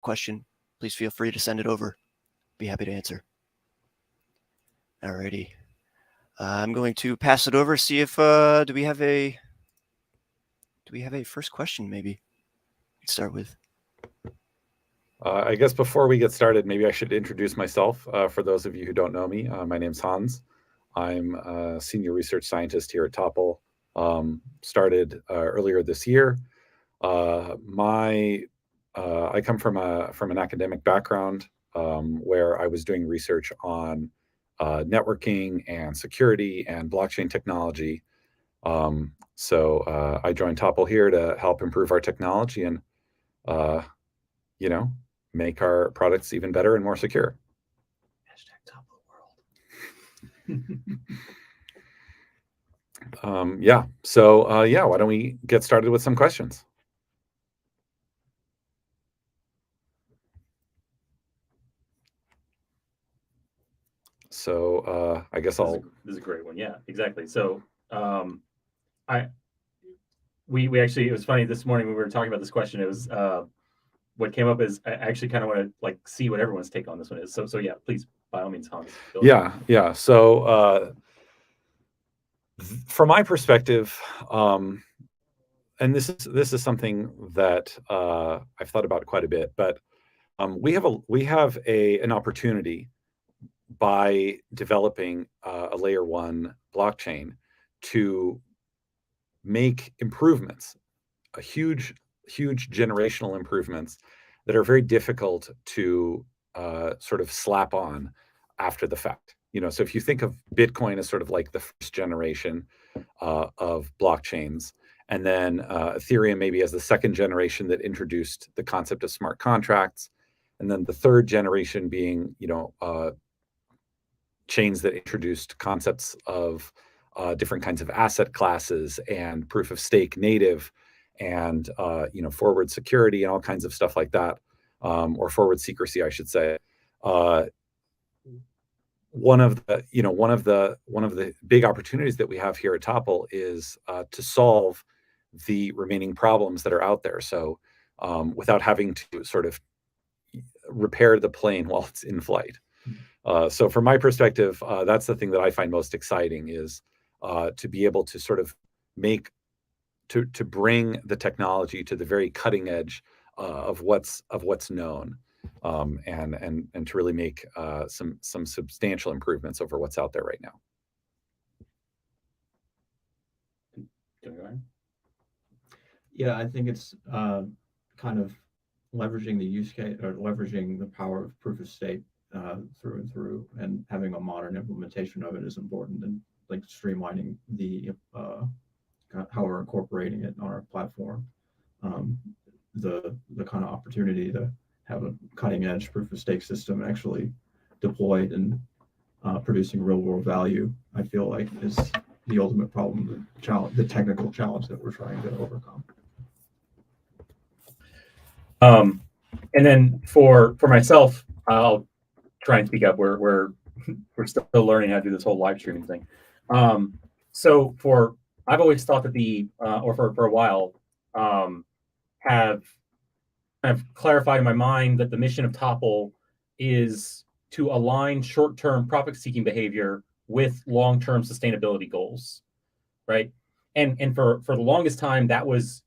question, please feel free to send it over. Be happy to answer. Alrighty. I'm going to pass it over, see if do we have a first question maybe? Let's start with. I guess before we get started, maybe I should introduce myself. For those of you who don't know me, my name's Hans. I'm a senior research scientist here at Topple. Started earlier this year. I come from an academic background where I was doing research on networking and security and blockchain technology. So I joined Topple here to help improve our technology and, make our products even better and more secure. #ToppleWorld. Why don't we get started with some questions? So I guess this is a great one. Yeah, exactly. So we actually, it was funny this morning when we were talking about this question. It was what came up is I actually kind of want to see what everyone's take on this one is. So yeah, please, by all means, Hans. Yeah. So from my perspective, and this is something that I've thought about quite a bit, but we have an opportunity by developing a layer 1 blockchain to make improvements, a huge generational improvements that are very difficult to sort of slap on after the fact. So if you think of Bitcoin as sort of like the first generation of blockchains, and then Ethereum maybe as the second generation that introduced the concept of smart contracts, and then the third generation being, chains that introduced concepts of different kinds of asset classes and proof of stake native and forward security and all kinds of stuff like that, or forward secrecy, I should say. One of the big opportunities that we have here at Topple is to solve the remaining problems that are out there. So without having to sort of repair the plane while it's in flight. So from my perspective, that's the thing that I find most exciting is to be able to sort of to bring the technology to the very cutting edge of what's known, and to really make some substantial improvements over what's out there right now. Yeah, I think it's kind of leveraging the use case or leveraging the power of proof of stake through and through, and having a modern implementation of it is important, and like streamlining the how we're incorporating it on our platform. The kind of opportunity to have a cutting edge proof of stake system actually deployed and producing real world value, I feel like is the ultimate problem, the technical challenge that we're trying to overcome. And then for myself, I'll try and speak up. We're still learning how to do this whole live streaming thing. So I've always thought that for a while, have clarified in my mind that the mission of Topple is to align short-term profit-seeking behavior with long-term sustainability goals, right? And for the longest time, that was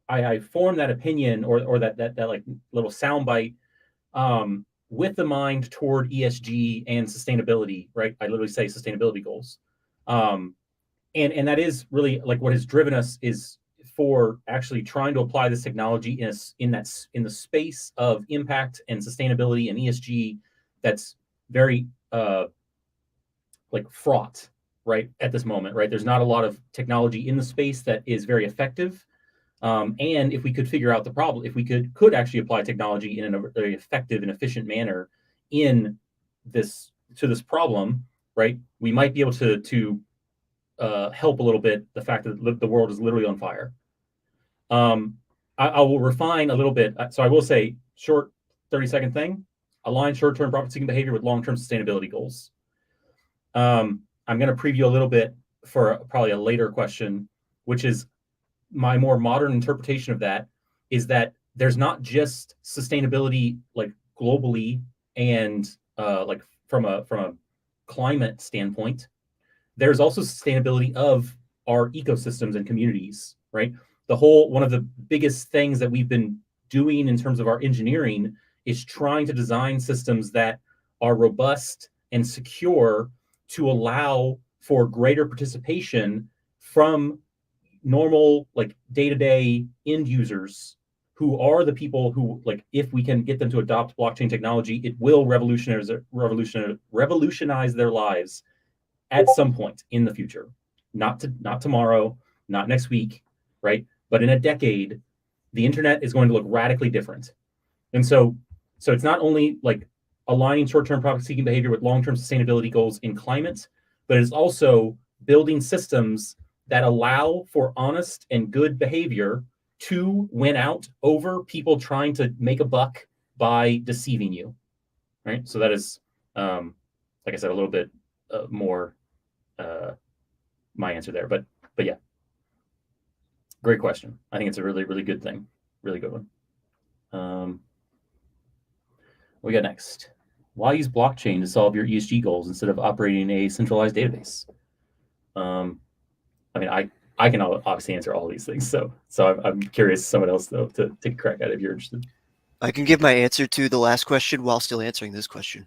I formed that opinion or that like little soundbite with the mind toward ESG and sustainability, right? I literally say sustainability goals, and that is really like what has driven us is for actually trying to apply this technology in the space of impact and sustainability and ESG that's very like fraught right at this moment, right? There's not a lot of technology in the space that is very effective. And if we could figure out the problem, if we could actually apply technology in a very effective and efficient manner to this problem, right, we might be able to help a little bit the fact that the world is literally on fire. I will refine a little bit. So I will say short 30-second thing, align short-term profit-seeking behavior with long-term sustainability goals. I'm going to preview a little bit for probably a later question, which is my more modern interpretation of that is that there's not just sustainability like globally and like from a climate standpoint. There's also sustainability of our ecosystems and communities, right? One of the biggest things that we've been doing in terms of our engineering is trying to design systems that are robust and secure to allow for greater participation from normal, like day-to-day end users who are the people who, like, if we can get them to adopt blockchain technology, it will revolutionize their lives at some point in the future. Not tomorrow, not next week, right? But in a decade, the internet is going to look radically different. And so it's not only like aligning short-term profit-seeking behavior with long-term sustainability goals in climate, but it's also building systems that allow for honest and good behavior to win out over people trying to make a buck by deceiving you, right? So that is, like I said, a little bit more my answer there. But yeah, great question. I think it's a really, really good thing. Really good one. What we got next? Why use blockchain to solve your ESG goals instead of operating a centralized database? I mean, I can obviously answer all these things. So I'm curious, someone else though, to take a crack at it if you're interested. I can give my answer to the last question while still answering this question.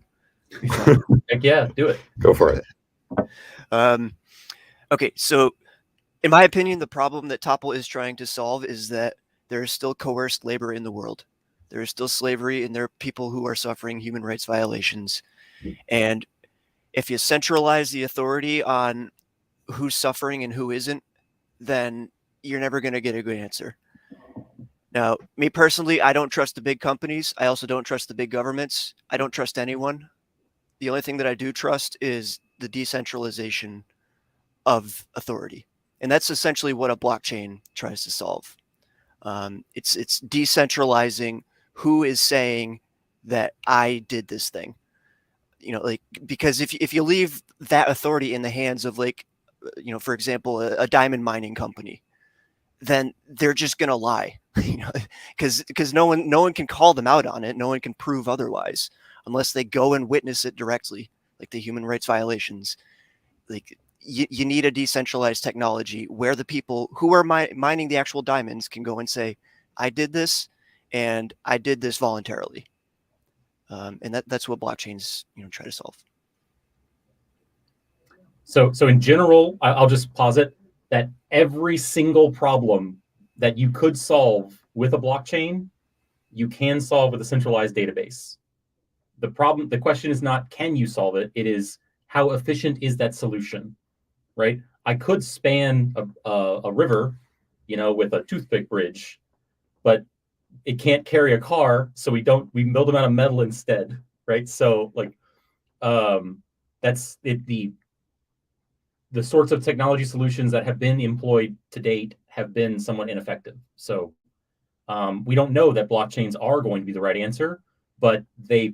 Heck yeah, do it. Go for it. Okay, so in my opinion, the problem that Topple is trying to solve is that there is still coerced labor in the world. There is still slavery, and there are people who are suffering human rights violations. And if you centralize the authority on who's suffering and who isn't, then you're never going to get a good answer. Now, me personally, I don't trust the big companies. I also don't trust the big governments. I don't trust anyone. The only thing that I do trust is the decentralization of authority. And that's essentially what a blockchain tries to solve. It's decentralizing who is saying that I did this thing. You know, like, because if you leave that authority in the hands of, like, you know, for example, a diamond mining company, then they're just going to lie, you know, because no one can call them out on it. No one can prove otherwise unless they go and witness it directly, like the human rights violations. Like, you need a decentralized technology where the people who are mining the actual diamonds can go and say, I did this, and I did this voluntarily. And that's what blockchains, you know, try to solve. So in general, I'll just posit that every single problem that you could solve with a blockchain, you can solve with a centralized database. The question is not, can you solve it? It is, how efficient is that solution, right? I could span a river, you know, with a toothpick bridge, but it can't carry a car, so we build them out of metal instead, right? So like, that's it. The sorts of technology solutions that have been employed to date have been somewhat ineffective. So we don't know that blockchains are going to be the right answer, but they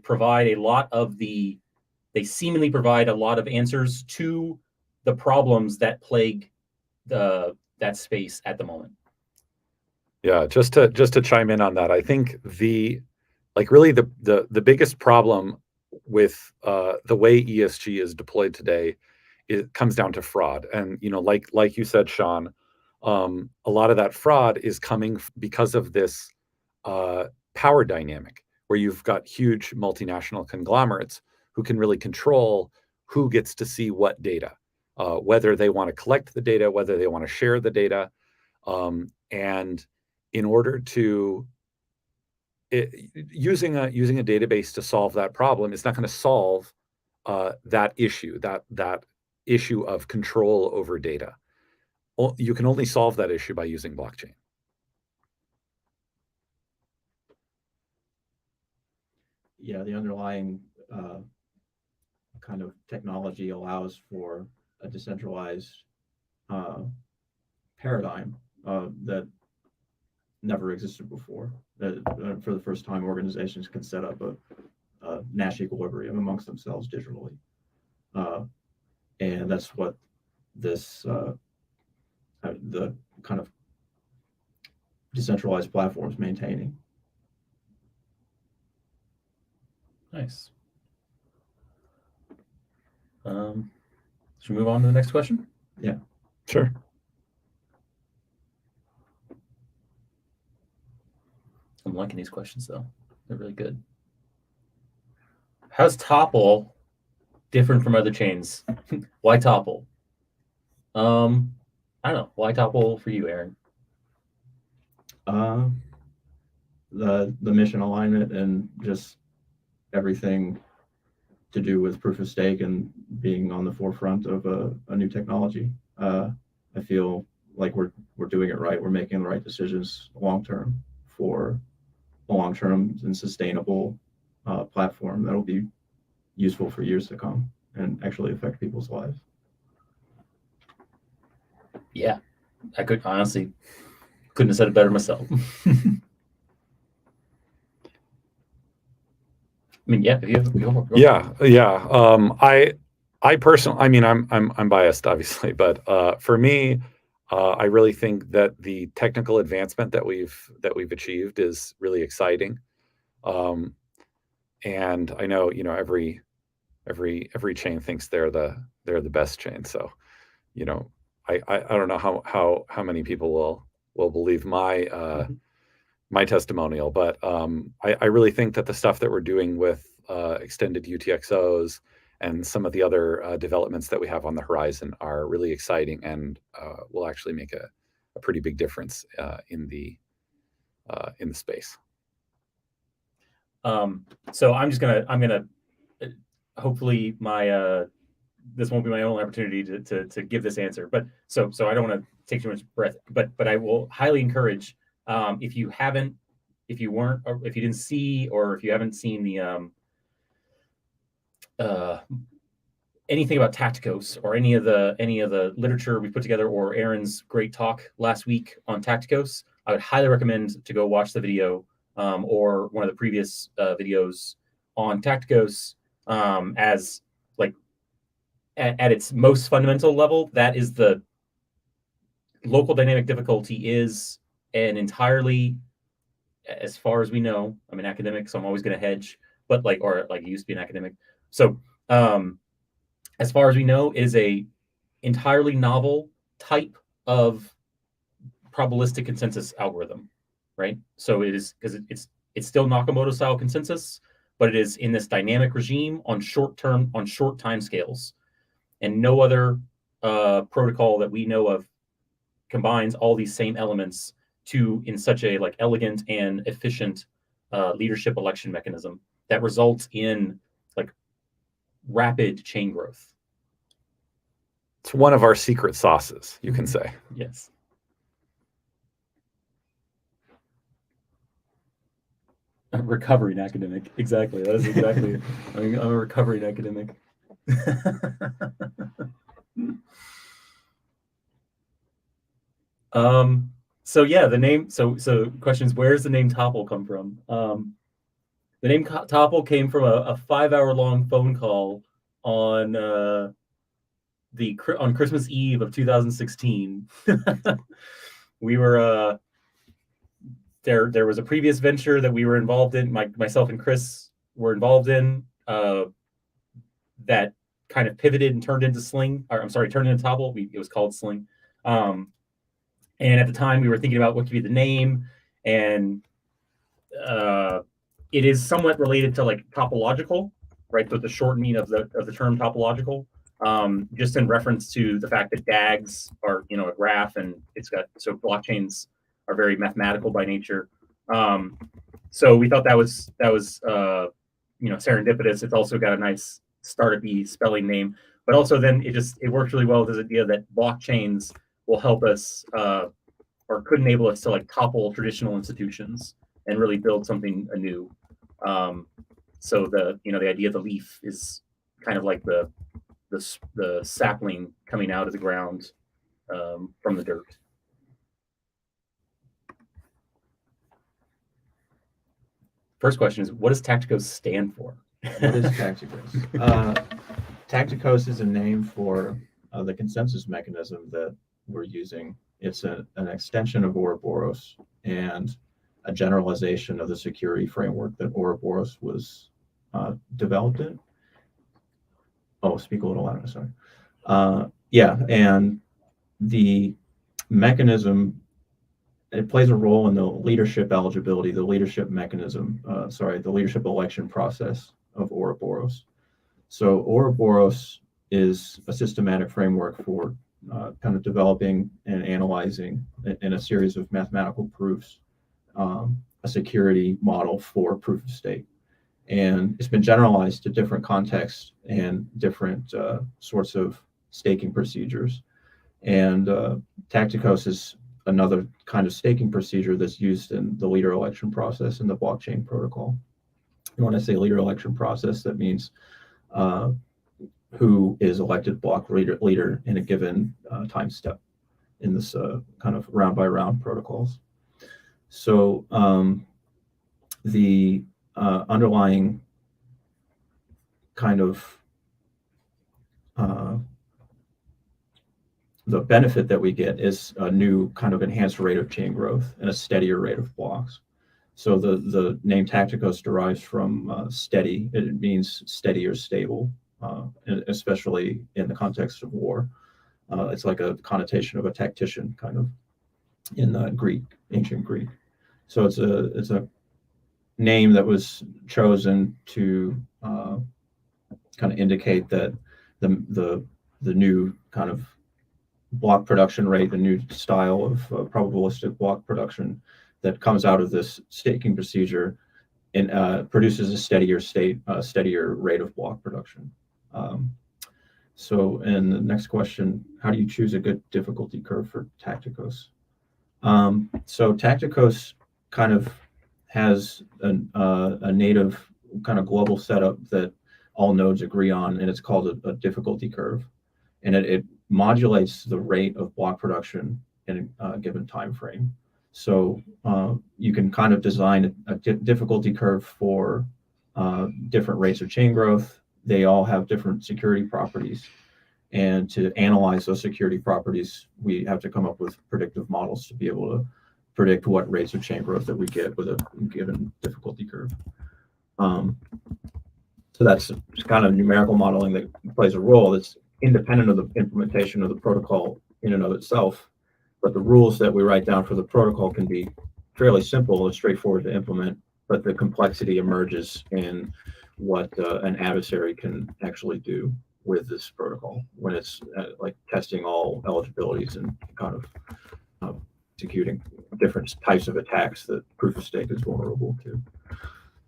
seemingly provide a lot of answers to the problems that plague that space at the moment. Yeah, just to chime in on that, I think the biggest problem with the way ESG is deployed today, it comes down to fraud. And, you know, like you said, Sean, a lot of that fraud is coming because of this power dynamic where you've got huge multinational conglomerates who can really control who gets to see what data, whether they want to collect the data, whether they want to share the data. And in order to using a database to solve that problem, it's not going to solve that issue of control over data. You can only solve that issue by using blockchain. Yeah, the underlying kind of technology allows for a decentralized paradigm that never existed before. For the first time, organizations can set up a Nash equilibrium amongst themselves digitally. And that's what this the kind of decentralized platforms maintaining. Nice. Should we move on to the next question? Yeah. Sure. I'm liking these questions though. They're really good. How's Topple different from other chains? Why Topple? I don't know. Why Topple for you, Aaron? The mission alignment and just everything to do with proof of stake and being on the forefront of a new technology. I feel like we're doing it right. We're making the right decisions long term for a long term and sustainable platform that'll be useful for years to come and actually affect people's lives. Yeah, I couldn't have said it better myself. I mean, yeah, if you have, go. Yeah. I personally, I mean, I'm biased, obviously, but for me, I really think that the technical advancement that we've achieved is really exciting. And I know, every chain thinks they're the best chain. So, I don't know how many people will believe my my testimonial, but I really think that the stuff that we're doing with extended UTXOs and some of the other developments that we have on the horizon are really exciting and will actually make a pretty big difference in the space. So I'm gonna hopefully my this won't be my only opportunity to give this answer, but so I don't want to take too much breath, but I will highly encourage if you didn't see, or if you haven't seen the anything about Tacticos or any of the literature we put together, or Aaron's great talk last week on Tacticos, I would highly recommend to go watch the video or one of the previous videos on Tacticos. As like at its most fundamental level, that is the local dynamic difficulty is an entirely, as far as we know, I'm an academic, so I'm always going to hedge, but I used to be an academic. So as far as we know, it is a entirely novel type of probabilistic consensus algorithm, right? So it is, because it's still Nakamoto style consensus, but it is in this dynamic regime on short time scales, and no other protocol that we know of combines all these same elements in such a elegant and efficient leadership election mechanism that results in rapid chain growth. It's one of our secret sauces, you can say. Yes. I'm a recovering academic. Exactly. That is exactly it. I'm a recovering academic. So yeah, the name. So questions. Where's the name Topple come from? The name Topple came from a 5-hour-long phone call on Christmas Eve of 2016. We were there was a previous venture that we were involved in. Myself and Chris were involved in that kind of pivoted and turned into Topple. It was called Sling. And at the time, we were thinking about what could be the name, and it is somewhat related to topological, right? So the shortening of the term topological, just in reference to the fact that DAGs are a graph, and so blockchains are very mathematical by nature. So we thought that was serendipitous. It's also got a nice startup-y spelling name, but also then it works really well with this idea that blockchains will help us or could enable us to topple traditional institutions and really build something anew. So the idea of the leaf is kind of like the sapling coming out of the ground from the dirt. First question is, what does Tacticos stand for? What is Tacticos? Tacticos is a name for the consensus mechanism that we're using. It's an extension of Ouroboros and a generalization of the security framework that Ouroboros was developed it. Oh, speak a little louder, sorry. Yeah, and the mechanism, it plays a role in the leadership eligibility, the leadership mechanism, the leadership election process of Ouroboros. So Ouroboros is a systematic framework for kind of developing and analyzing in a series of mathematical proofs a security model for proof of stake. And it's been generalized to different contexts and different sorts of staking procedures. And Tacticos is another kind of staking procedure that's used in the leader election process in the blockchain protocol. And when I say leader election process, that means who is elected block leader in a given time step in this kind of round by round protocols. So the underlying kind of the benefit that we get is a new kind of enhanced rate of chain growth and a steadier rate of blocks. So the name Tacticos derives from steady. It means steady or stable, especially in the context of war. It's like a connotation of a tactician, kind of, in Greek, ancient Greek. So it's a name that was chosen to kind of indicate that the new kind of block production rate, the new style of probabilistic block production that comes out of this staking procedure and produces a steadier rate of block production. So, and the next question, how do you choose a good difficulty curve for Tacticos? So Tacticos kind of has a native kind of global setup that all nodes agree on, and it's called a difficulty curve. And it modulates the rate of block production in a given time frame. So you can kind of design a difficulty curve for different rates of chain growth. They all have different security properties. And to analyze those security properties, we have to come up with predictive models to be able to predict what rates of chain growth that we get with a given difficulty curve. So that's kind of numerical modeling that plays a role that's independent of the implementation of the protocol in and of itself. But the rules that we write down for the protocol can be fairly simple and straightforward to implement, but the complexity emerges in what an adversary can actually do with this protocol when it's like testing all eligibilities and kind of executing different types of attacks that proof of stake is vulnerable to.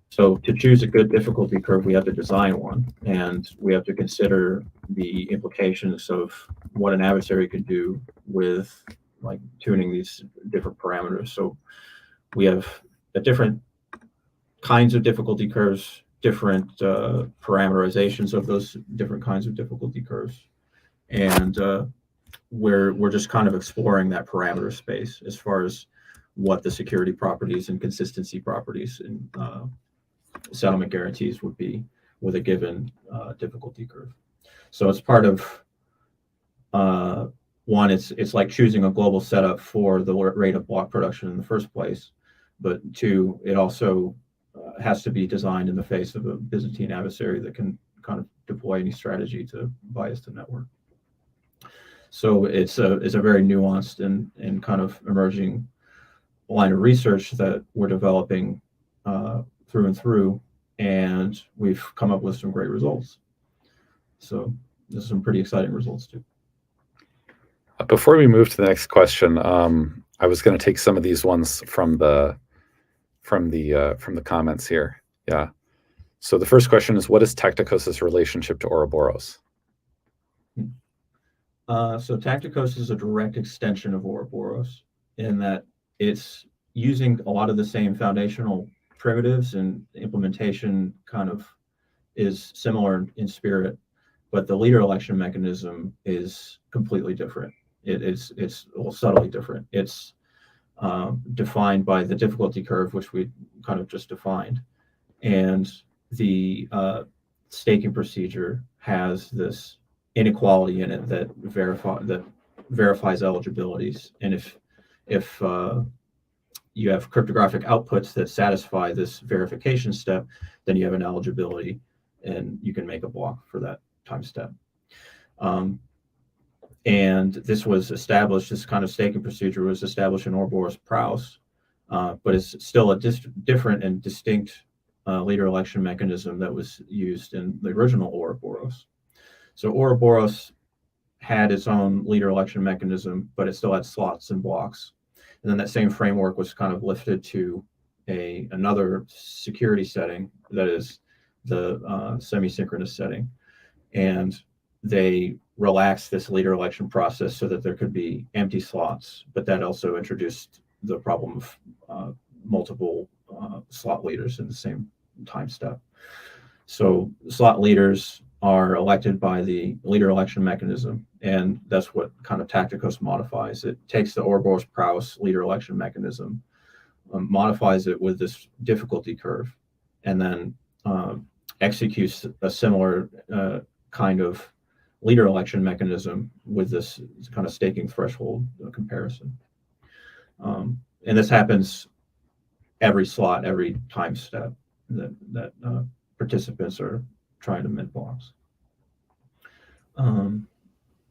So to choose a good difficulty curve, we have to design one, and we have to consider the implications of what an adversary could do with like tuning these different parameters. So we have different kinds of difficulty curves, different parameterizations of those different kinds of difficulty curves, and we're just kind of exploring that parameter space as far as what the security properties and consistency properties and settlement guarantees would be with a given difficulty curve. So it's part of one, it's like choosing a global setup for the rate of block production in the first place, but two, it also has to be designed in the face of a Byzantine adversary that can kind of deploy any strategy to bias the network. So it's a very nuanced and kind of emerging line of research that we're developing through and through, and we've come up with some great results. So there's some pretty exciting results too. Before we move to the next question, I was going to take some of these ones from the comments here. Yeah. So the first question is, what is Tacticos' relationship to Ouroboros? So Tacticos is a direct extension of Ouroboros in that it's using a lot of the same foundational primitives, and implementation kind of is similar in spirit, but the leader election mechanism is completely different. It's well, subtly different. It's defined by the difficulty curve, which we kind of just defined, and the staking procedure has this inequality in it that verifies eligibilities. And if you have cryptographic outputs that satisfy this verification step, then you have an eligibility, and you can make a block for that time step. And this was established, this kind of staking procedure was established in Ouroboros Praus, but it's still a different and distinct leader election mechanism that was used in the original Ouroboros. So Ouroboros had its own leader election mechanism, but it still had slots and blocks. And then that same framework was kind of lifted to another security setting, that is the semi-synchronous setting. And they relaxed this leader election process so that there could be empty slots, but that also introduced the problem of multiple slot leaders in the same time step. So slot leaders are elected by the leader election mechanism, and that's what kind of Tacticos modifies. It takes the Ouroboros Praus leader election mechanism, modifies it with this difficulty curve, and then executes a similar kind of leader election mechanism with this kind of staking threshold comparison. And this happens every slot, every time step that participants are trying to mint blocks.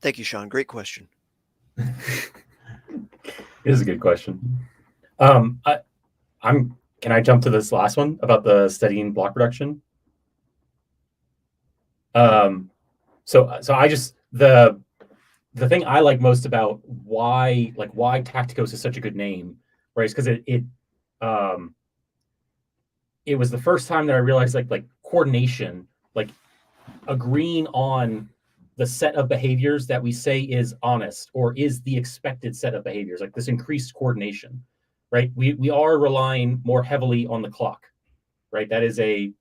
Thank you, Sean. Great question. It is a good question. Can I jump to this last one about the studying block production? So I just the thing I like most about why Tacticos is such a good name, right? Is because it was the first time that I realized like coordination, like agreeing on the set of behaviors that we say is honest or is the expected set of behaviors, like this increased coordination, right? We are relying more heavily on the clock, right? That is that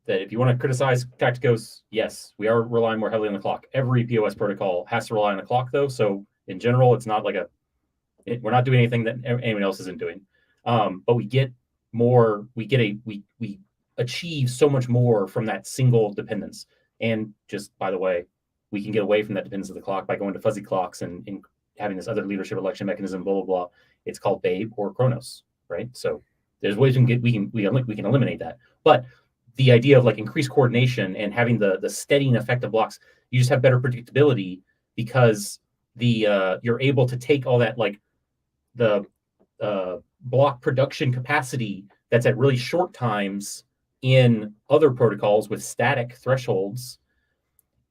if you want to criticize Tacticos, yes, we are relying more heavily on the clock. Every POS protocol has to rely on the clock, though. So in general, it's not like we're not doing anything that anyone else isn't doing. But we get more. We achieve so much more from that single dependence. And just by the way, we can get away from that dependence of the clock by going to fuzzy clocks and having this other leadership election mechanism. Blah blah blah. It's called Babe or Chronos, right? So there's ways we can eliminate that, but the idea of like increased coordination and having the steadying effect of blocks, you just have better predictability because you're able to take all that like the block production capacity that's at really short times in other protocols with static thresholds,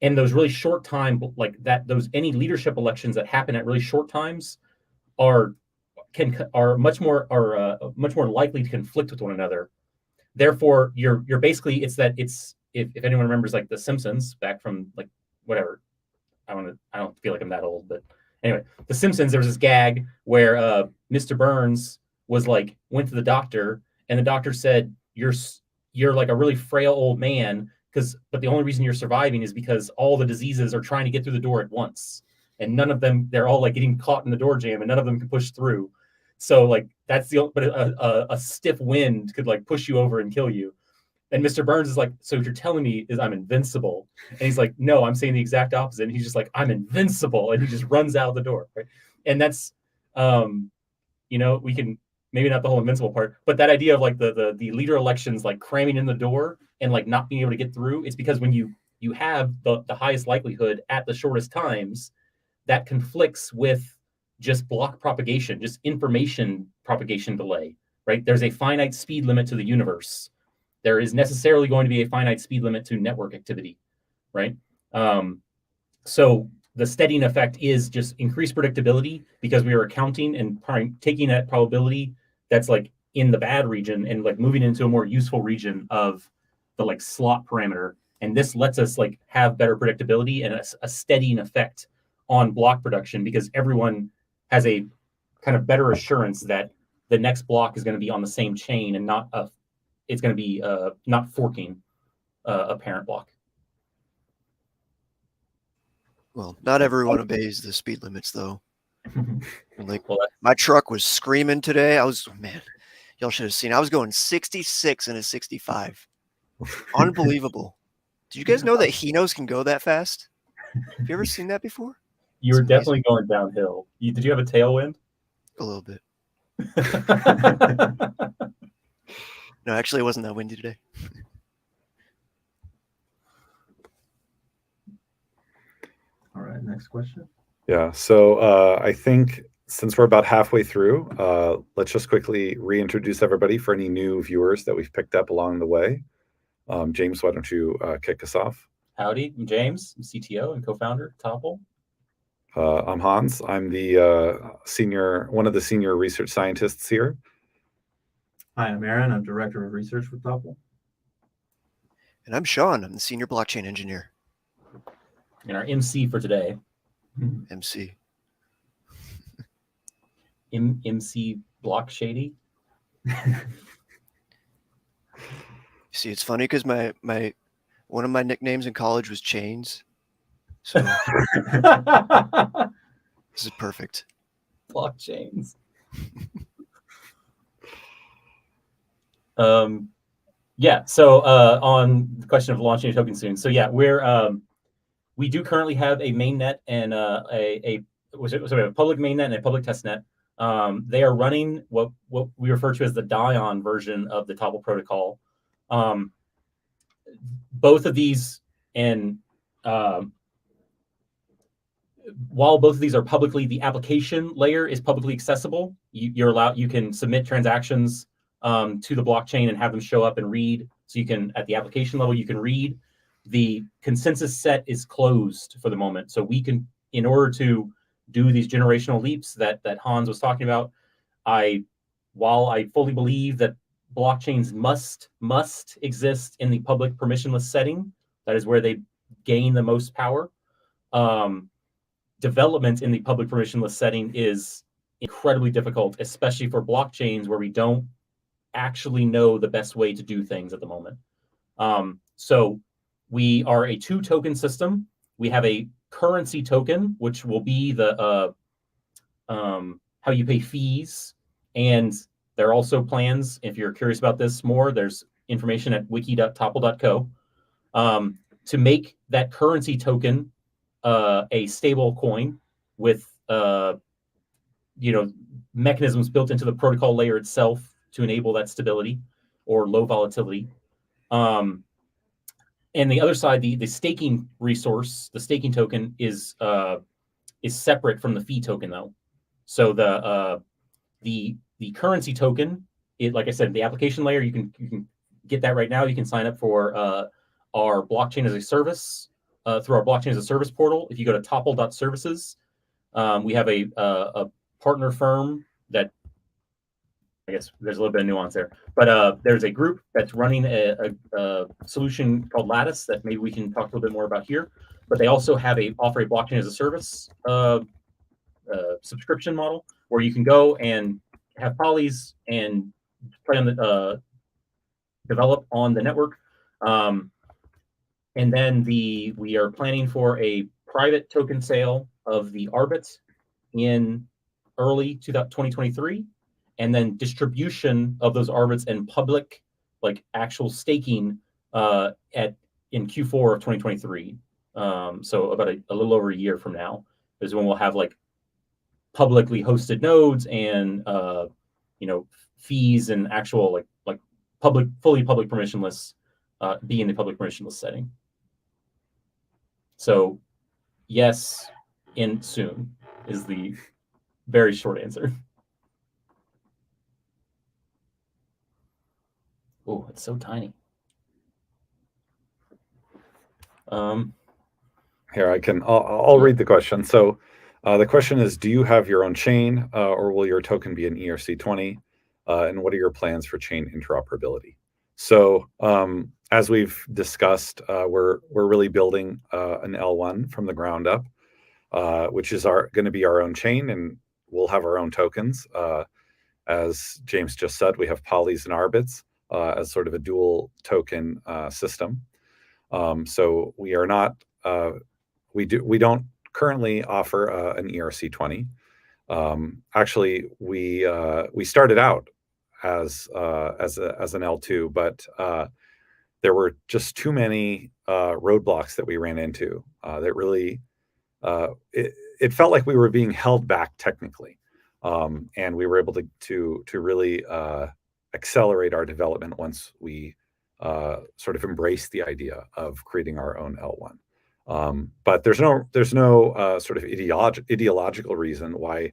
and those really short time like that, those any leadership elections that happen at really short times are much more likely to conflict with one another. Therefore, you're basically if anyone remembers like The Simpsons back from like whatever, I don't feel like I'm that old, but anyway, The Simpsons, there was this gag where Mr. Burns was like went to the doctor and the doctor said you're like a really frail old man but the only reason you're surviving is because all the diseases are trying to get through the door at once and none of them, they're all like getting caught in the door jam and none of them can push through. So like that's but a stiff wind could like push you over and kill you. And Mr. Burns is like, so what you're telling me is I'm invincible. And he's like, no, I'm saying the exact opposite. And he's just like, I'm invincible. And he just runs out the door. Right. And that's, we can maybe not the whole invincible part, but that idea of like the leader elections, like cramming in the door and like not being able to get through. It's because when you have the highest likelihood at the shortest times, that conflicts with just block propagation, just information propagation delay, right? There's a finite speed limit to the universe. There is necessarily going to be a finite speed limit to network activity, right? So the steadying effect is just increased predictability because we are accounting and taking that probability that's like in the bad region and like moving into a more useful region of the like slot parameter. And this lets us like have better predictability and a steadying effect on block production because everyone has a kind of better assurance that the next block is going to be on the same chain and it's going to be not forking a parent block. Well, not everyone obeys the speed limits, though. Like, my truck was screaming today. Y'all should have seen. I was going 66 in a 65. Unbelievable. Did you guys know that Hinos can go that fast? Have you ever seen that before? You were definitely going downhill. Did you have a tailwind? A little bit. No, actually, it wasn't that windy today. All right, next question. Yeah, so I think since we're about halfway through, let's just quickly reintroduce everybody for any new viewers that we've picked up along the way. James, why don't you kick us off? Howdy, I'm James. I'm CTO and co-founder Topple. I'm Hans. I'm the one of the senior research scientists here. Hi, I'm Aaron. I'm director of research with Topple. And I'm Sean. I'm the senior blockchain engineer. And our MC for today, MC. MC Block Shady. See, it's funny because my one of my nicknames in college was Chains. So this is perfect. Blockchains. Yeah. So on the question of launching a token soon. So yeah, we do currently have a mainnet and a public mainnet and a public testnet. They are running what we refer to as the Dion version of the Topple protocol. Both of these, and while both of these are publicly, the application layer is publicly accessible. You can submit transactions to the blockchain and have them show up and read. So you can, at the application level, you can read. The consensus set is closed for the moment. So we can, in order to do these generational leaps that Hans was talking about, while I fully believe that blockchains must exist in the public permissionless setting, that is where they gain the most power. Development in the public permissionless setting is incredibly difficult, especially for blockchains where we don't actually know the best way to do things at the moment. So we are a 2-token system. We have a currency token, which will be the how you pay fees. And there are also plans, if you're curious about this more, there's information at wiki.topple.co to make that currency token a stable coin with mechanisms built into the protocol layer itself to enable that stability or low volatility. And the other side, the staking resource, the staking token is separate from the fee token though. So the currency token, like I said, the application layer, you can get that right now. You can sign up for our blockchain as a service through our blockchain as a service portal. If you go to topple.services, we have a partner firm that, I guess there's a little bit of nuance there, but there's a group that's running a solution called Lattice that maybe we can talk a little bit more about here. But they also offer a blockchain as a service subscription model where you can go and have polys and play on the develop on the network. And then we are planning for a private token sale of the Arbit in early 2023, and then distribution of those Arbits and public, like actual staking in Q4 of 2023. So about a little over a year from now is when we'll have like publicly hosted nodes and fees and actual like fully public permissionless be in the public permissionless setting. So yes, in soon is the very short answer. Oh, it's so tiny. Here, I'll read the question. So the question is, do you have your own chain or will your token be an ERC20? And what are your plans for chain interoperability? So as we've discussed, we're really building an L1 from the ground up, which is going to be our own chain, and we'll have our own tokens. As James just said, we have polys and arbits as sort of a dual token system. So we are not we don't currently offer an ERC20. Actually, we started out as an L2, but there were just too many roadblocks that we ran into that really it felt like we were being held back technically. And we were able to really accelerate our development once we sort of embraced the idea of creating our own L1. But there's no sort of ideological reason why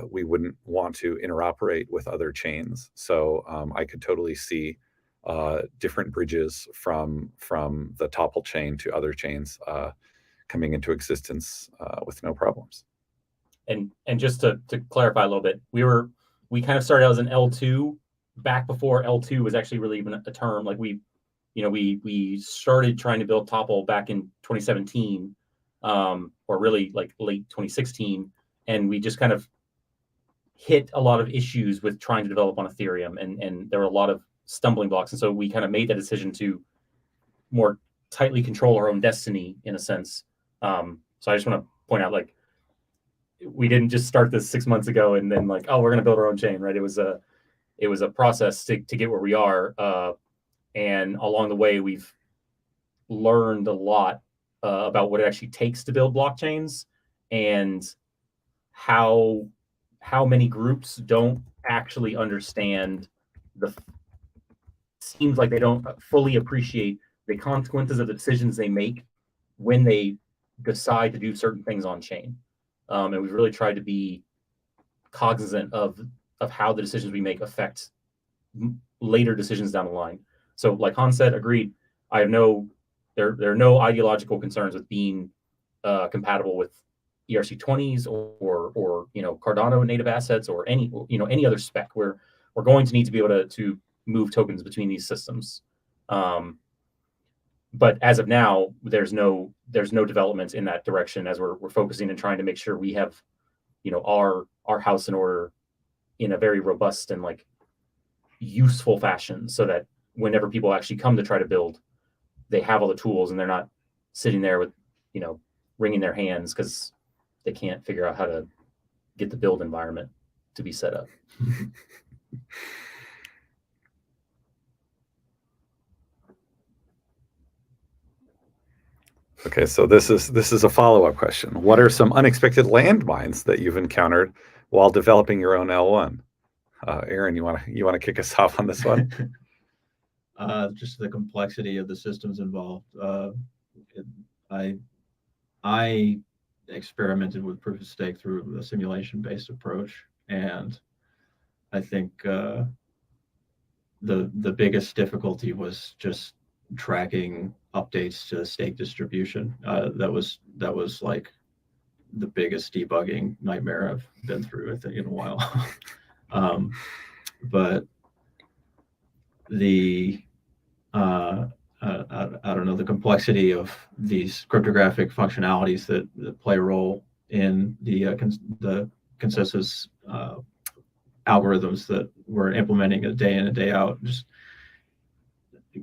we wouldn't want to interoperate with other chains. So I could totally see different bridges from the topple chain to other chains coming into existence with no problems. And just to clarify a little bit, we kind of started out as an L2 back before L2 was actually really even a term. Like we started trying to build topple back in 2017, or really like late 2016, and we just kind of hit a lot of issues with trying to develop on Ethereum, and there were a lot of stumbling blocks, and so we kind of made that decision to more tightly control our own destiny in a sense. So I just want to point out, like, we didn't just start this 6 months ago and then like, oh, we're going to build our own chain, right? It was a process to get where we are. And along the way, we've learned a lot about what it actually takes to build blockchains, and how many groups don't actually understand seems like they don't fully appreciate the consequences of the decisions they make when they decide to do certain things on chain. And we've really tried to be cognizant of how the decisions we make affect later decisions down the line. So, like Hans said, agreed. I have there are no ideological concerns with being compatible with ERC20s or Cardano native assets or any other spec. We're going to need to be able to move tokens between these systems. But as of now, there's no development in that direction, as we're focusing and trying to make sure we have, our house in order in a very robust and like useful fashion, so that whenever people actually come to try to build, they have all the tools and they're not sitting there with, wringing their hands because they can't figure out how to get the build environment to be set up. Okay, so this is a follow-up question. What are some unexpected landmines that you've encountered while developing your own L1? Aaron, you want to kick us off on this one? Just the complexity of the systems involved. I experimented with proof of stake through a simulation-based approach, and I think the biggest difficulty was just tracking updates to stake distribution. That was like the biggest debugging nightmare I've been through, I think, in a while. But I don't know, the complexity of these cryptographic functionalities that play a role in the consensus algorithms that we're implementing a day in and day out, just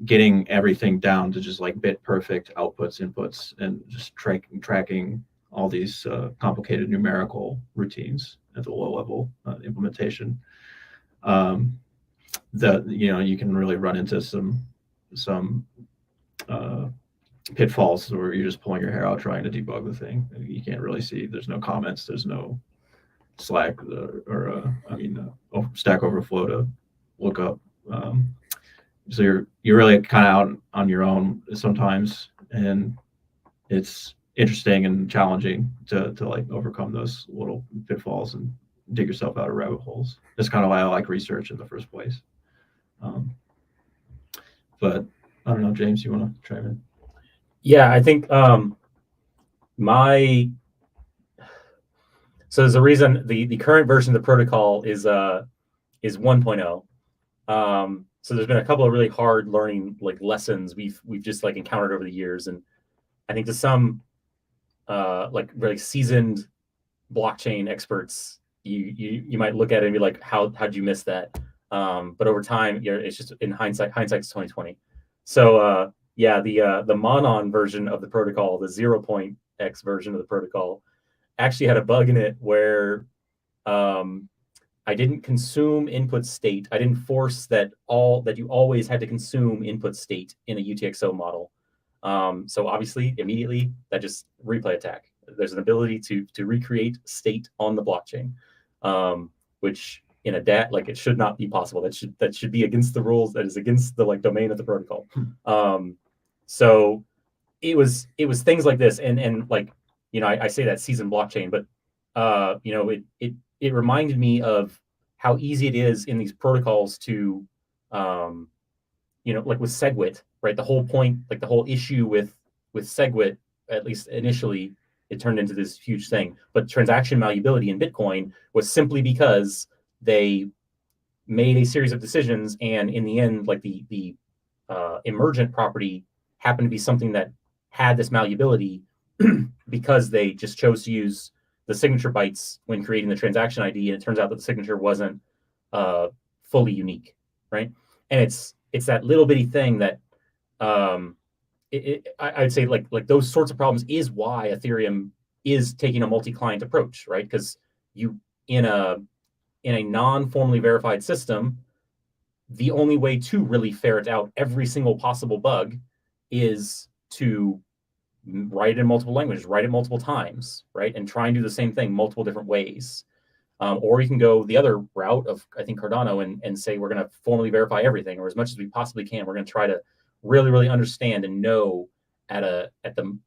getting everything down to just like bit perfect outputs, inputs, and just tracking all these complicated numerical routines at the low level implementation. That you can really run into some pitfalls where you're just pulling your hair out trying to debug the thing. You can't really see. There's no comments. There's no Slack or Stack Overflow to look up. So you're really kind of out on your own sometimes, and it's interesting and challenging to like overcome those little pitfalls and dig yourself out of rabbit holes. That's kind of why I like research in the first place. But I don't know, James, you want to chime in? Yeah, I think so there's a reason the current version of the protocol is 1.0. So there's been a couple of really hard learning like lessons we've just like encountered over the years, and I think to some like really seasoned blockchain experts, you might look at it and be like, how'd you miss that? But over time, it's just in hindsight's 2020. So the Monon version of the protocol, the 0.x version of the protocol, actually had a bug in it where I didn't consume input state. I didn't force that you always had to consume input state in a UTXO model. So obviously, immediately, that just replay attack. There's an ability to recreate state on the blockchain. which in a DAT, like, it should not be possible. That should be against the rules. That is against the like domain of the protocol. So it was things like this, and like, you know, I say that seasoned blockchain, but you know, it reminded me of how easy it is in these protocols to you know, like with SegWit, right? The whole point, like the whole issue with SegWit, at least initially, it turned into this huge thing. But transaction malleability in Bitcoin was simply because they made a series of decisions, and in the end, like the emergent property happened to be something that had this malleability because they just chose to use the signature bytes when creating the transaction ID, and it turns out that the signature wasn't fully unique, right? And it's that little bitty thing that I'd say like those sorts of problems is why Ethereum is taking a multi-client approach, right? Because you in a non-formally verified system, the only way to really ferret out every single possible bug is to write it in multiple languages, write it multiple times, right? And try and do the same thing multiple different ways. Or you can go the other route of, I think, Cardano and say we're going to formally verify everything, or as much as we possibly can. We're going to try to really, really understand and know at a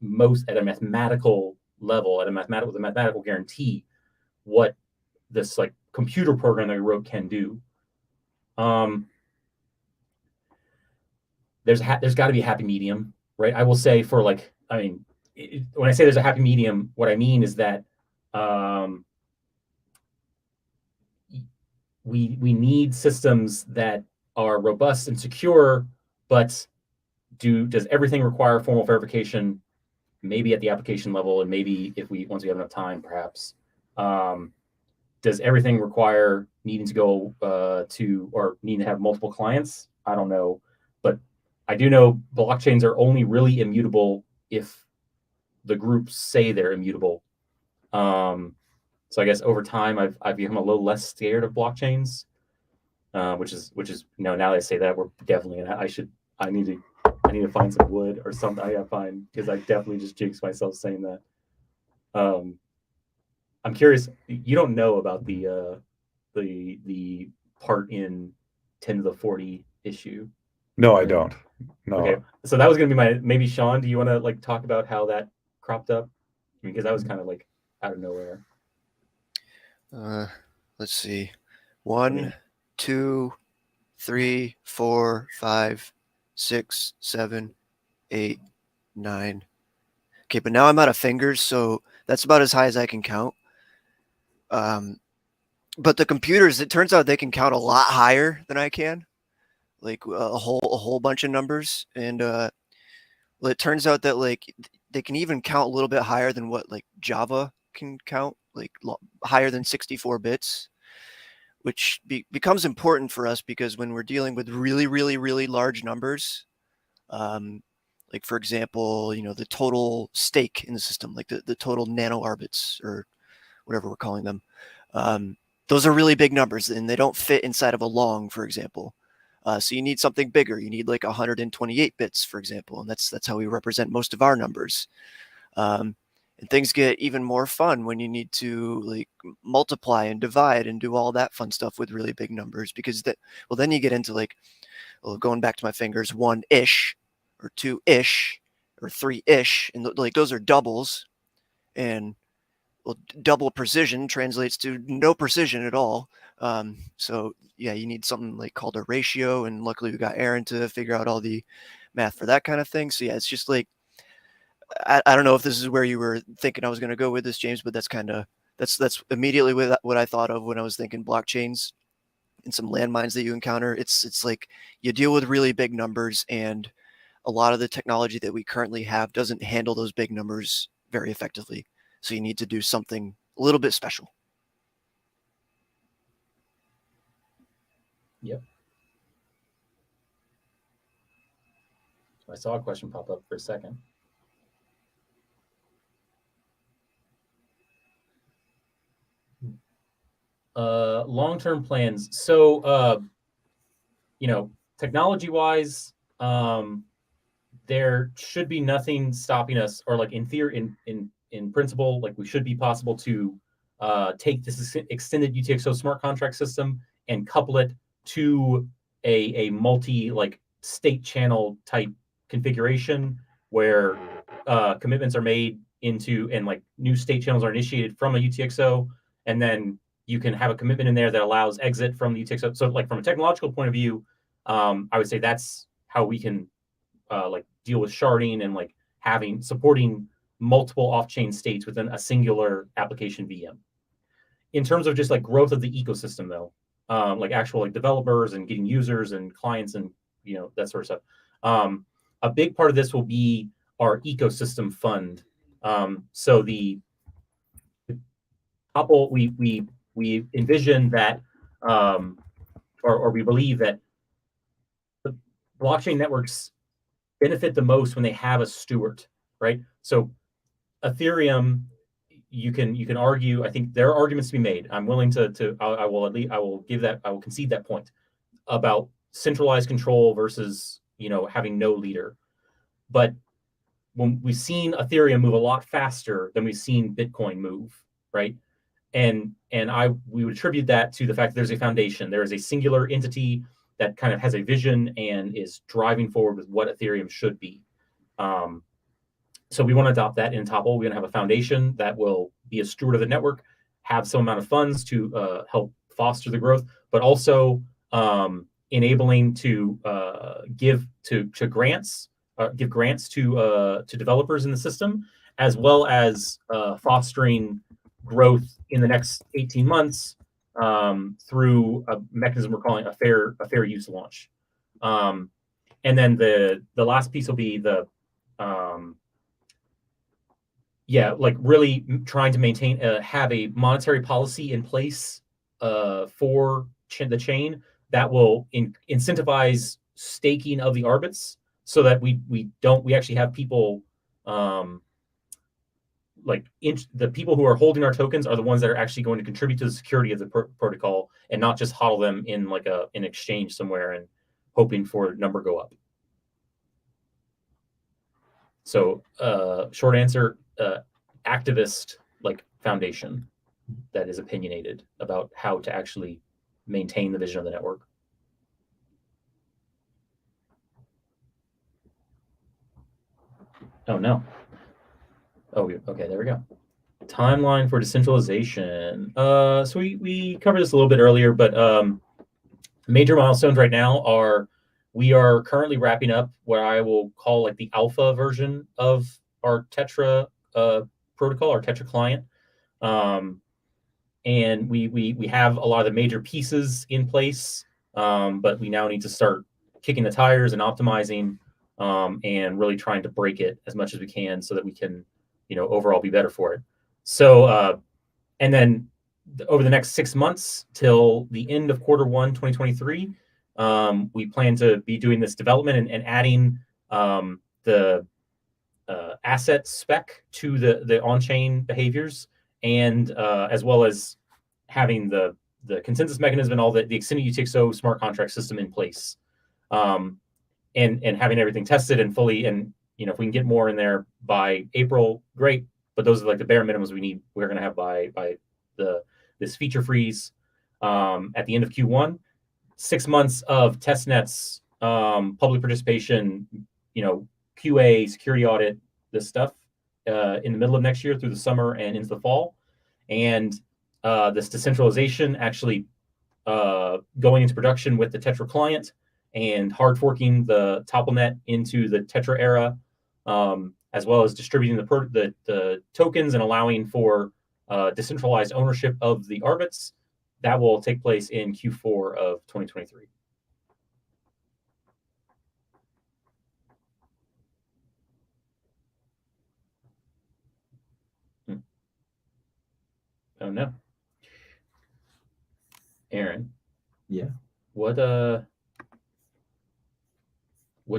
mathematical level, with a mathematical guarantee, what this like computer program that we wrote can do. There's got to be a happy medium, right? I will say for like, I mean, when I say there's a happy medium, what I mean is that we need systems that are robust and secure, but does everything require formal verification? Maybe at the application level, and maybe if once we have enough time, perhaps. Does everything require needing to go or needing to have multiple clients? I don't know, but I do know blockchains are only really immutable if the groups say they're immutable. So I guess over time I've become a little less scared of blockchains, which is you know, now that I say that, we're definitely I need to find some wood or something I gotta find, because I definitely just jinxed myself saying that. I'm curious, you don't know about the part in 10 to the 40 issue? No, I don't. No. Okay, so that was gonna be maybe Sean, do you want to like talk about how that cropped up? I mean, because that was kind of like out of nowhere. Let's see. 1, 2, 3, 4, 5, 6, 7, 8, 9. Okay, but now I'm out of fingers, so that's about as high as I can count. But the computers, it turns out they can count a lot higher than I can, like a whole bunch of numbers. And well, it turns out that like they can even count a little bit higher than what like Java can count, like higher than 64 bits, which becomes important for us because when we're dealing with really, really, really large numbers, like for example, you know, the total stake in the system, like the total nanoarbits or whatever we're calling them. Those are really big numbers, and they don't fit inside of a long, for example. So you need something bigger. You need like 128 bits, for example, and that's how we represent most of our numbers. And things get even more fun when you need to like multiply and divide and do all that fun stuff with really big numbers, because then you get into like, well, going back to my fingers, 1-ish or 2-ish or 3-ish, and like those are doubles, and well, double precision translates to no precision at all. So yeah, you need something like called a ratio, and luckily we got Aaron to figure out all the math for that kind of thing. So yeah, it's just like, I don't know if this is where you were thinking I was going to go with this, James, but that's immediately what I thought of when I was thinking blockchains and some landmines that you encounter. It's like you deal with really big numbers, and a lot of the technology that we currently have doesn't handle those big numbers very effectively. So you need to do something a little bit special. Yep. I saw a question pop up for a second. Long-term plans. So, you know, technology-wise, there should be nothing stopping us, or like in theory, in principle, like we should be possible to take this extended UTXO smart contract system and couple it to a multi like state channel type configuration where commitments are made into and like new state channels are initiated from a UTXO, and then you can have a commitment in there that allows exit from the UTXO. So like from a technological point of view, I would say that's how we can like deal with sharding and like supporting multiple off-chain states within a singular application VM. In terms of just like growth of the ecosystem though, like actual like developers and getting users and clients and that sort of stuff. A big part of this will be our ecosystem fund. So the Topple, we envision that, or we believe that the blockchain networks benefit the most when they have a steward, right? So Ethereum, you can argue. I think there are arguments to be made. I'm willing to. I will concede that point about centralized control versus having no leader. But when we've seen Ethereum move a lot faster than we've seen Bitcoin move, right? And we would attribute that to the fact that there's a foundation. There is a singular entity that kind of has a vision and is driving forward with what Ethereum should be. So we want to adopt that in Topple. We're going to have a foundation that will be a steward of the network, have some amount of funds to help foster the growth, but also enabling to give grants to developers in the system, as well as fostering growth in the next 18 months through a mechanism we're calling a fair use launch. And then the last piece will be the like really trying to maintain have a monetary policy in place for the chain that will incentivize staking of the arbits, so that we actually have people the people who are holding our tokens are the ones that are actually going to contribute to the security of the protocol, and not just hodl them in like an exchange somewhere and hoping for number go up. So short answer, activist like foundation that is opinionated about how to actually maintain the vision of the network. Oh no. Oh, okay, there we go. Timeline for decentralization. So we covered this a little bit earlier, but major milestones right now are, we are currently wrapping up what I will call like the alpha version of our Tetra protocol, our Tetra client. And we have a lot of the major pieces in place, but we now need to start kicking the tires and optimizing and really trying to break it as much as we can so that we can, overall be better for it. So, and then over the next 6 months till the end of Q1 2023, we plan to be doing this development and adding the asset spec to the on-chain behaviors, and as well as having the consensus mechanism and all the extended UTXO smart contract system in place, and having everything tested and fully. And if we can get more in there by April, great. But those are like the bare minimums we're going to have by this feature freeze at the end of Q1. 6 months of test nets, public participation, QA, security audit, this stuff in the middle of next year through the summer and into the fall. And this decentralization actually going into production with the Tetra client and hard forking the ToppleNet into the Tetra era, as well as distributing the tokens and allowing for decentralized ownership of the arbits. That will take place in Q4 of 2023. Oh no. Aaron. Yeah. What's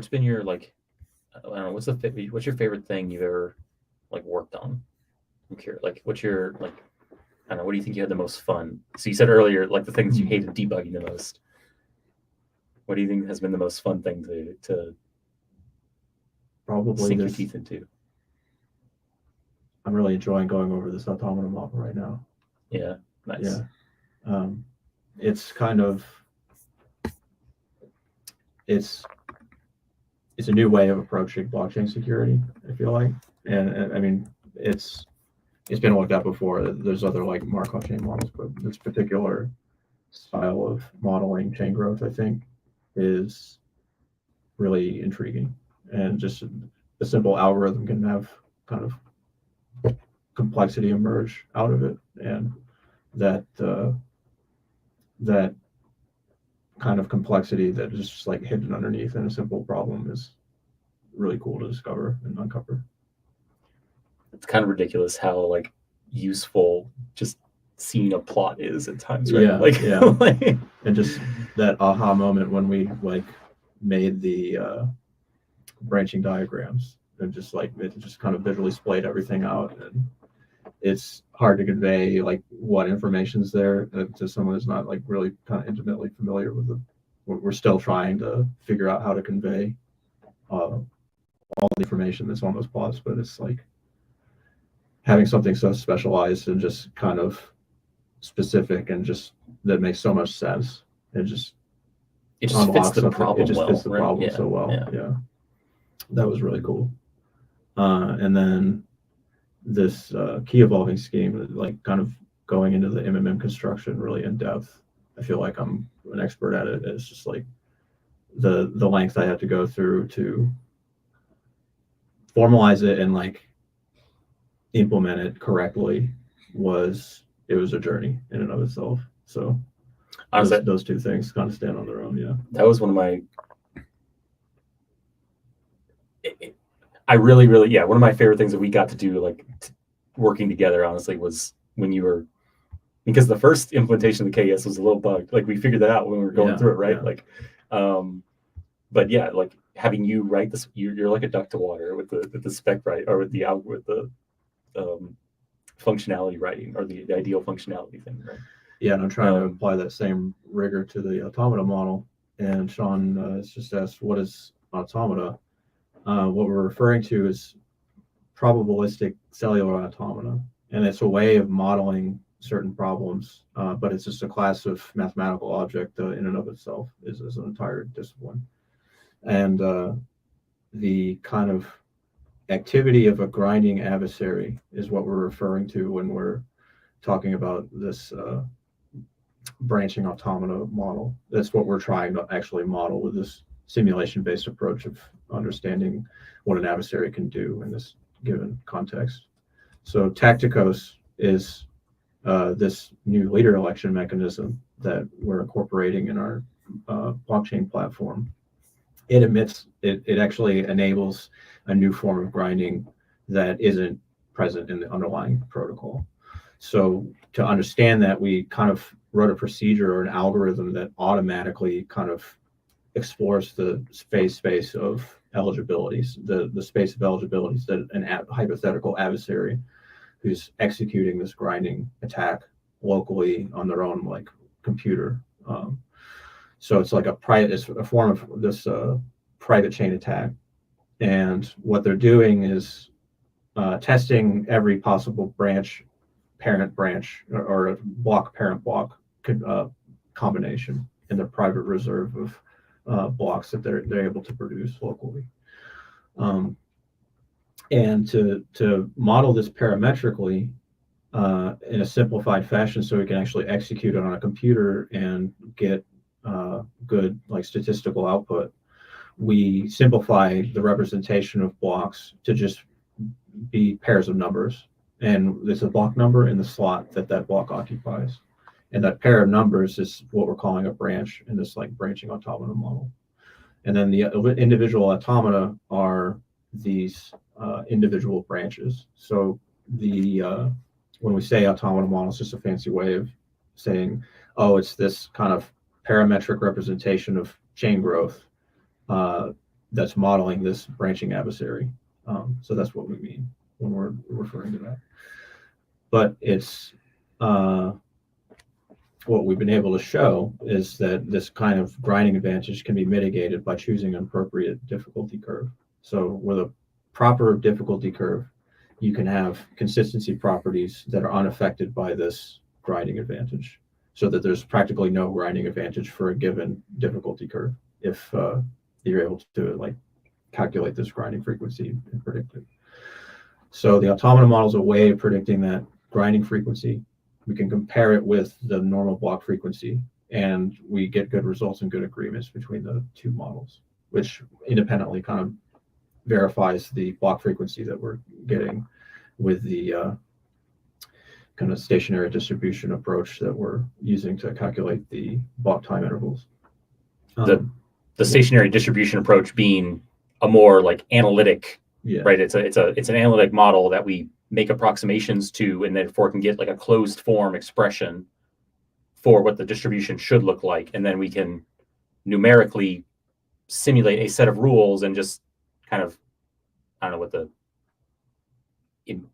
been your like, I don't know, what's your favorite thing you've ever like worked on? I'm curious, like what's your like, I don't know, what do you think you had the most fun? So you said earlier, like the things you hated debugging the most. What do you think has been the most fun thing to Probably sink your teeth into? I'm really enjoying going over this automata model right now. Yeah, nice. Yeah. It's kind of it's a new way of approaching blockchain security, I feel like. And I mean, it's been looked at before. There's other like Markov chain models, but this particular style of modeling chain growth, I think, is really intriguing. And just a simple algorithm can have kind of complexity emerge out of it, and that that kind of complexity that is just like hidden underneath in a simple problem is really cool to discover and uncover. It's kind of ridiculous how like useful just seeing a plot is at times, right? Yeah, Like, yeah. like, And just that aha moment when we like made the branching diagrams, and just like it just kind of visually splayed everything out, and it's hard to convey like what information's there to someone who's not like really kind of intimately familiar with it. We're still trying to figure out how to convey all the information that's on those plots, but it's like having something so specialized and just kind of specific and just that makes so much sense. It just fits the problem. It just fits the problem right? so well. Yeah. Yeah, that was really cool. And then this key evolving scheme, like kind of going into the MMM construction really in depth. I feel like I'm an expert at it. It's just like the length I had to go through to formalize it and like implement it correctly was a journey in and of itself. So Honestly, those two things kind of stand on their own. Yeah, that was one of my I really one of my favorite things that we got to do like working together honestly was when you were, because the first implementation of the KS was a little bugged. Like we figured that out when we were going through it, right? Yeah. Like but yeah, like having you write this, you're like a duck to water with the spec right, or with the functionality writing, or the ideal functionality thing, right? Yeah, and I'm trying to apply that same rigor to the automata model. And Sean has just asked, what is automata? What we're referring to is probabilistic cellular automata, and it's a way of modeling certain problems, but it's just a class of mathematical object in and of itself, is an entire discipline. And the kind of activity of a grinding adversary is what we're referring to when we're talking about this branching automata model. That's what we're trying to actually model with this simulation-based approach of understanding what an adversary can do in this given context. So Tacticos is this new leader election mechanism that we're incorporating in our blockchain platform. It actually enables a new form of grinding that isn't present in the underlying protocol. So to understand that, we kind of wrote a procedure or an algorithm that automatically kind of explores the space of eligibilities, the space of eligibilities that a hypothetical adversary who's executing this grinding attack locally on their own like computer. So it's like it's a form of this private chain attack, and what they're doing is testing every possible branch, parent branch, or a block parent block combination in the private reserve of blocks that they're able to produce locally. And to model this parametrically in a simplified fashion, so we can actually execute it on a computer and get good like statistical output, we simplify the representation of blocks to just be pairs of numbers, and there's a block number in the slot that block occupies, and that pair of numbers is what we're calling a branch in this like branching automata model. And then the individual automata are these individual branches. So the when we say automata model, it's just a fancy way of saying, oh, it's this kind of parametric representation of chain growth that's modeling this branching adversary. So that's what we mean when we're referring to that. But it's what we've been able to show is that this kind of grinding advantage can be mitigated by choosing an appropriate difficulty curve. So with a proper difficulty curve, you can have consistency properties that are unaffected by this grinding advantage, so that there's practically no grinding advantage for a given difficulty curve if you're able to like calculate this grinding frequency and predict it. So the automata model is a way of predicting that grinding frequency. We can compare it with the normal block frequency, and we get good results and good agreements between the two models, which independently kind of verifies the block frequency that we're getting with the kind of stationary distribution approach that we're using to calculate the block time intervals. The stationary distribution approach being a more like analytic, yeah, right? It's an analytic model that we make approximations to, and therefore can get like a closed form expression for what the distribution should look like, and then we can numerically simulate a set of rules and just kind of, I don't know what the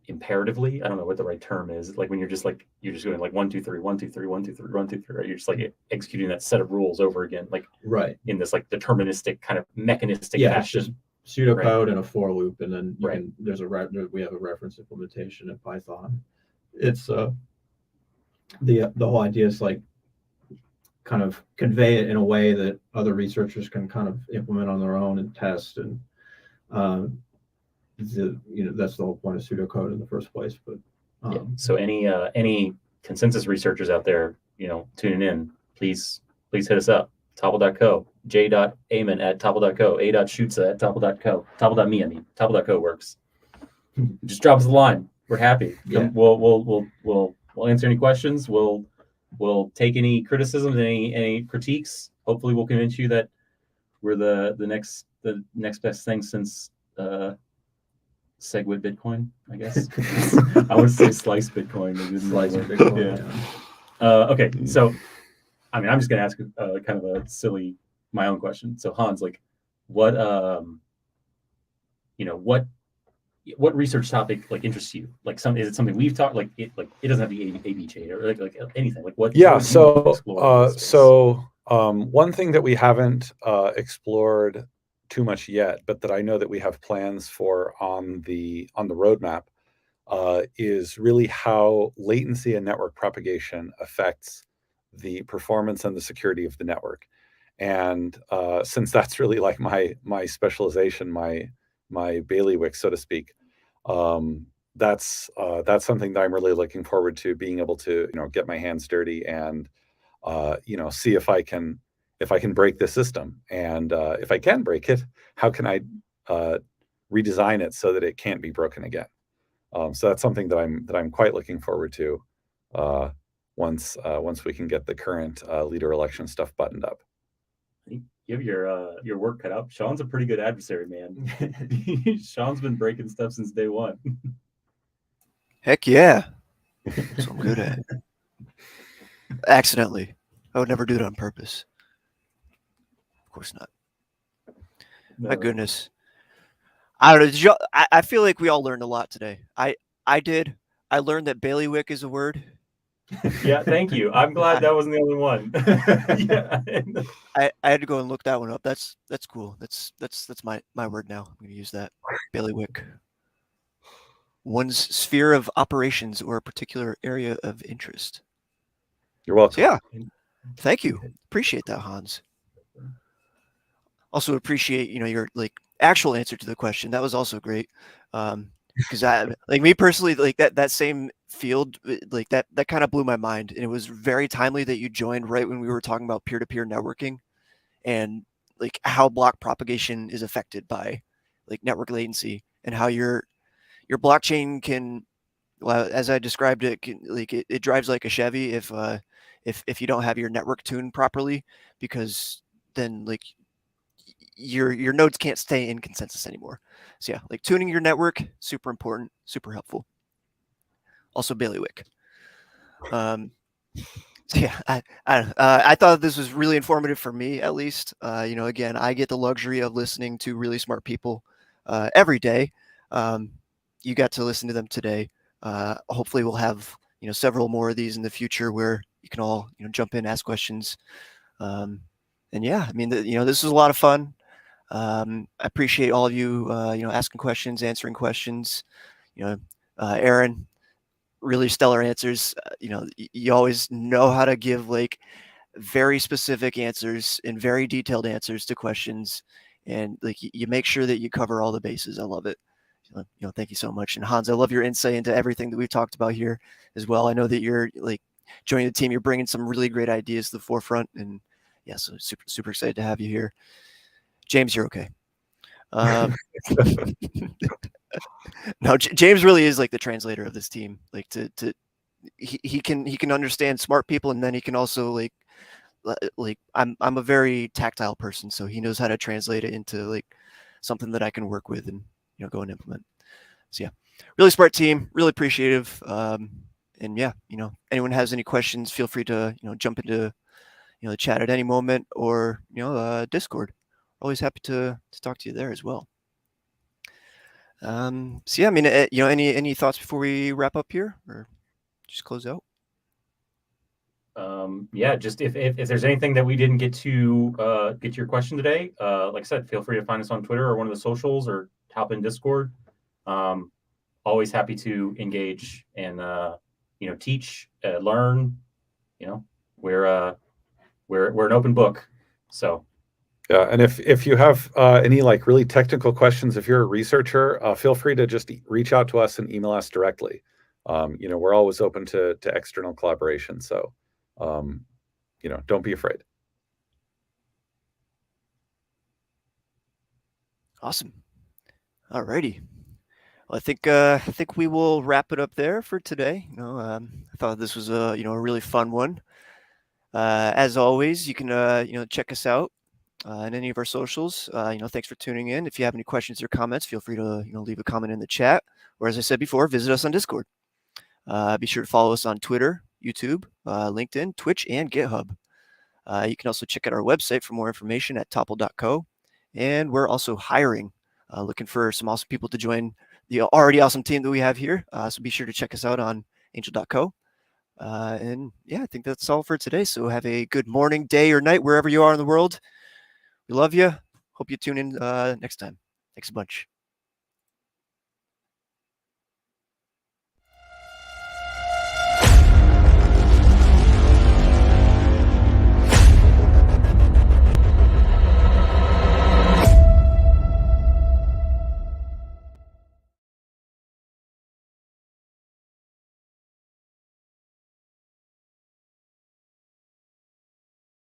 imperatively, I don't know what the right term is, like when you're just going like 1 2 3 1 2 3 1 2 3 1 2 3, right? You're just like executing that set of rules over again, like right in this like deterministic kind of mechanistic yeah, fashion. it's just pseudocode and a for loop, and then Right. we have a reference implementation in Python. It's the whole idea is like kind of convey it in a way that other researchers can kind of implement on their own and test, and that's the whole point of pseudocode in the first place. But Yeah. So any consensus researchers out there, tuning in, please hit us up. Topple.co, j.amen@topple.co, a.schutze@topple.co, topple.me, topple.co works. Just drop us a line. We're happy. Yeah. We'll answer any questions. We'll take any criticisms, any critiques. Hopefully we'll convince you that we're the next best thing since SegWit Bitcoin, I guess. I would say slice Bitcoin. Slice Bitcoin. Yeah. Okay, so I'm just gonna ask kind of a silly my own question. So Hans, like, what research topic like interests you? Like, is it something we've talked like it doesn't have to be AB chain or like anything. Like what? Yeah. What So one thing that we haven't explored too much yet, but that I know that we have plans for on the roadmap, is really how latency and network propagation affects the performance and the security of the network. And since that's really like my specialization, my bailiwick, so to speak, that's something that I'm really looking forward to being able to get my hands dirty and see if I can break the system, and if I can break it, how can I redesign it so that it can't be broken again. So that's something that I'm quite looking forward to once we can get the current leader election stuff buttoned up. You have your work cut out. Sean's a pretty good adversary, man. Sean's been breaking stuff since day one. Heck yeah. That's what I'm good at. Accidentally. I would never do it on purpose. Of course not. No. My goodness. I don't know. I feel like we all learned a lot today. I did. I learned that bailiwick is a word. Yeah, thank you. I'm glad that wasn't the only one. Yeah. I had to go and look that one up. That's cool. That's my word now. I'm going to use that. Bailiwick. One's sphere of operations or a particular area of interest. You're welcome. So yeah. Thank you. Appreciate that, Hans. Also appreciate, your like actual answer to the question. That was also great. Because I like me personally, like that same field, like that kind of blew my mind. And it was very timely that you joined right when we were talking about peer-to-peer networking and like how block propagation is affected by like network latency, and how your blockchain can, well, as I described it, it drives like a Chevy if you don't have your network tuned properly, because then like your nodes can't stay in consensus anymore. So yeah, like tuning your network, super important, super helpful. Also bailiwick. So yeah, I thought this was really informative for me, at least. Again, I get the luxury of listening to really smart people every day. You got to listen to them today. Hopefully we'll have several more of these in the future where you can all jump in, ask questions. And yeah, I mean, this was a lot of fun. I appreciate all of you, asking questions, answering questions. Aaron, really stellar answers. You always know how to give like very specific answers and very detailed answers to questions, and like you make sure that you cover all the bases. I love it. Thank you so much. And Hans, I love your insight into everything that we've talked about here as well. I know that you're like joining the team. You're bringing some really great ideas to the forefront, and yeah, so super excited to have you here. James, you're okay. No, James really is like the translator of this team. Like he can understand smart people, and then he can also like I'm a very tactile person, so he knows how to translate it into like something that I can work with and go and implement. So yeah, really smart team, really appreciative. And yeah, anyone has any questions, feel free to jump into the chat at any moment, or Discord. Always happy to talk to you there as well. So yeah, I mean, any thoughts before we wrap up here, or just close out? Yeah, just if there's anything that we didn't get to get to your question today, like I said, feel free to find us on Twitter or one of the socials, or hop in Discord. Always happy to engage and teach, learn. We're an open book. So yeah, and if you have any like really technical questions, if you're a researcher, feel free to just reach out to us and email us directly. We're always open to external collaboration. So don't be afraid. Awesome. All righty. Well, I think we will wrap it up there for today. I thought this was a really fun one. As always, you can check us out on any of our socials. Thanks for tuning in. If you have any questions or comments, feel free to leave a comment in the chat, or as I said before, visit us on Discord. Be sure to follow us on Twitter, YouTube, LinkedIn, Twitch, and GitHub. You can also check out our website for more information at topple.co. And we're also hiring, looking for some awesome people to join the already awesome team that we have here. So be sure to check us out on angel.co. And yeah, I think that's all for today. So have a good morning, day, or night, wherever you are in the world. We love you. Hope you tune in next time. Thanks a bunch.